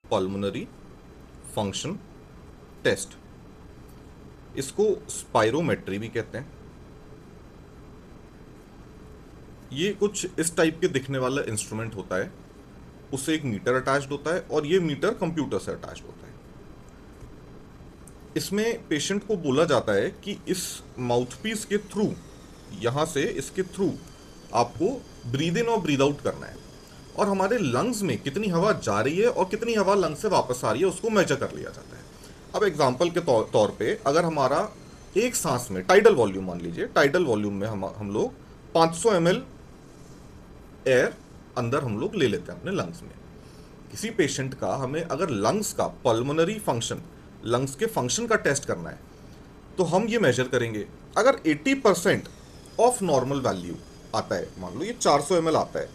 Pulmonary function test, इसको spirometry भी कहते हैं। ये कुछ इस टाइप के दिखने वाला इंस्ट्रूमेंट होता है, उससे एक मीटर अटैच्ड होता है और ये मीटर कंप्यूटर से अटैच्ड होता है। इसमें पेशेंट को बोला जाता है कि इस माउथपीस के थ्रू, यहाँ से इसके थ्रू आपको ब्रीद इन और ब्रीद आउट करना है, और हमारे लंग्स में कितनी हवा जा रही है और कितनी हवा लंग से वापस आ रही है उसको मेजर कर लिया जाता है। अब एग्जांपल के तौर पे अगर हमारा एक सांस में टाइडल वॉल्यूम, मान लीजिए टाइडल वॉल्यूम में हम लोग 500 ml एयर अंदर हम लोग ले लेते हैं अपने लंग्स में। किसी पेशेंट का हमें अगर लंग्स का पल्मोनरी फंक्शन, लंग्स के फंक्शन का टेस्ट करना है तो हम ये मेजर करेंगे। अगर 80% ऑफ नॉर्मल वैल्यू आता है, मान लो ये 400 ml आता है,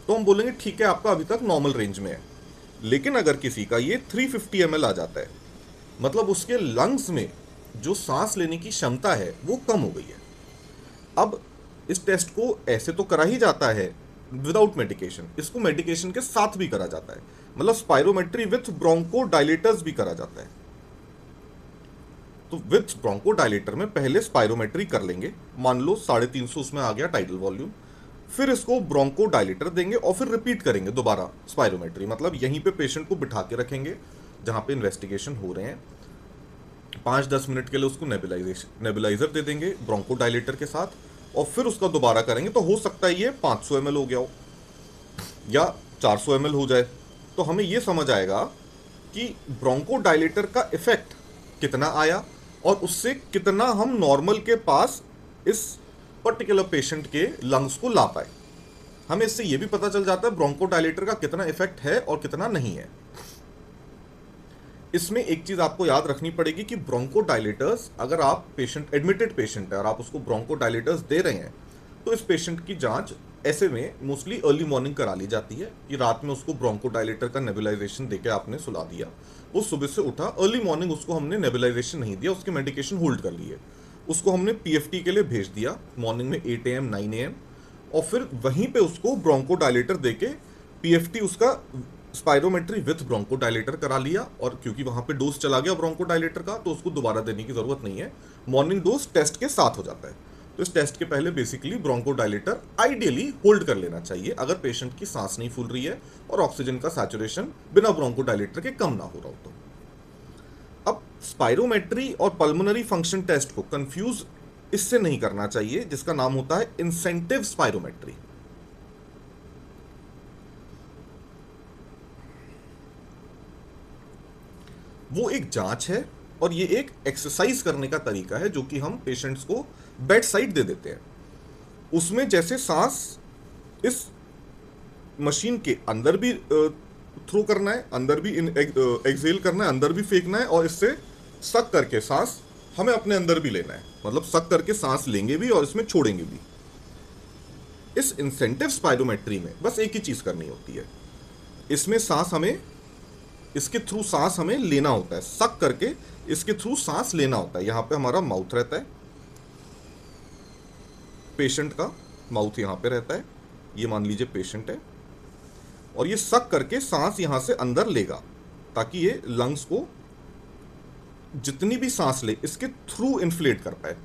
तो हम बोलेंगे ठीक है आपका अभी तक नॉर्मल रेंज में है। लेकिन अगर किसी का ये 350 ml आ जाता है, मतलब उसके लंग्स में जो सांस लेने की क्षमता है वो कम हो गई है। अब इस टेस्ट को ऐसे तो करा ही जाता है विदाउट मेडिकेशन, इसको मेडिकेशन के साथ भी करा जाता है, मतलब स्पायरोमेट्री विथ ब्रोंको डायलेटर्स भी करा जाता है। तो विथ ब्रोंको डायलेटर में पहले स्पायरोमेट्री कर लेंगे, मान लो 350 उसमें आ गया टाइडल वॉल्यूम, फिर इसको ब्रोंको डायलेटर देंगे और फिर रिपीट करेंगे दोबारा स्पायरोमेट्री, मतलब यहीं पे पेशेंट को बिठा के रखेंगे जहां पे इन्वेस्टिगेशन हो रहे हैं। 5-10 मिनट के लिए उसको नेबुलाइजर दे देंगे ब्रोंको डायलेटर के साथ, और फिर उसका दोबारा करेंगे। तो हो सकता है ये 500 ml हो गया हो या 400 ml हो जाए, तो हमें ये समझ आएगा कि ब्रोंको डायलेटर का इफेक्ट कितना आया और उससे कितना हम नॉर्मल के पास इस पर्टिकुलर पेशेंट के लंग्स को ला पाए। हमें इससे ये भी पता चल जाता है ब्रोंको डायलेटर का कितना इफेक्ट है और कितना नहीं है। इसमें एक चीज आपको याद रखनी पड़ेगी कि ब्रोंको डायलेटर्स, अगर आप पेशेंट एडमिटेड पेशेंट है और आप उसको ब्रोंको डायलेटर्स दे रहे हैं, तो इस पेशेंट की जांच ऐसे में मोस्टली अर्ली मॉर्निंग करा ली जाती है कि रात में उसको ब्रोंको डायलेटर का नेबुलाइजेशन देके आपने सुला दिया, वो सुबह से उठा, अर्ली मॉर्निंग उसको हमने नेबुलाइजेशन नहीं दिया, उसकी मेडिकेशन होल्ड कर ली है, उसको हमने पीएफटी के लिए भेज दिया मॉर्निंग में 8 AM 9 AM, और फिर वहीं पे उसको ब्रोंको डायलेटर देके पीएफटी उसका स्पायरोमेट्री विथ ब्रोंको डायलेटर करा लिया, और क्योंकि वहां पे डोज चला गया ब्रोंको डायलेटर का तो उसको दोबारा देने की जरूरत नहीं है, मॉर्निंग डोज टेस्ट के साथ हो जाता है। तो इस टेस्ट के पहले basically bronchodilator ideally hold कर लेना चाहिए अगर पेशेंट की सांस नहीं फूल रही है और ऑक्सीजन का सैचुरेशन बिना ब्रोंको डायलेटर के कम ना हो रहा हो तो। अब स्पायरोमेट्री और पल्मोनरी फंक्शन टेस्ट को कंफ्यूज इससे नहीं करना चाहिए जिसका नाम होता है इंसेंटिव स्पायरोमेट्री। वो एक जांच है और ये एक एक्सरसाइज करने का तरीका है जो कि हम पेशेंट्स को बेड साइड दे देते हैं। उसमें जैसे सांस इस मशीन के अंदर भी थ्रो करना है, अंदर भी एक्सहेल करना है, अंदर भी फेंकना है, और इससे सक करके सांस हमें अपने अंदर भी लेना है, मतलब सक करके सांस लेंगे भी और इसमें छोड़ेंगे भी। इस इंसेंटिव स्पायरोमेट्री में बस एक ही चीज करनी होती है, इसमें सांस हमें, इसके थ्रू सांस हमें लेना होता है, सक करके इसके थ्रू सांस लेना होता है। यहां पे हमारा माउथ रहता है, पेशेंट का माउथ यहां पे रहता है, ये मान लीजिए पेशेंट है, और ये सक करके सांस यहां से अंदर लेगा ताकि ये लंग्स को जितनी भी सांस ले इसके थ्रू इन्फ्लेट कर पाए।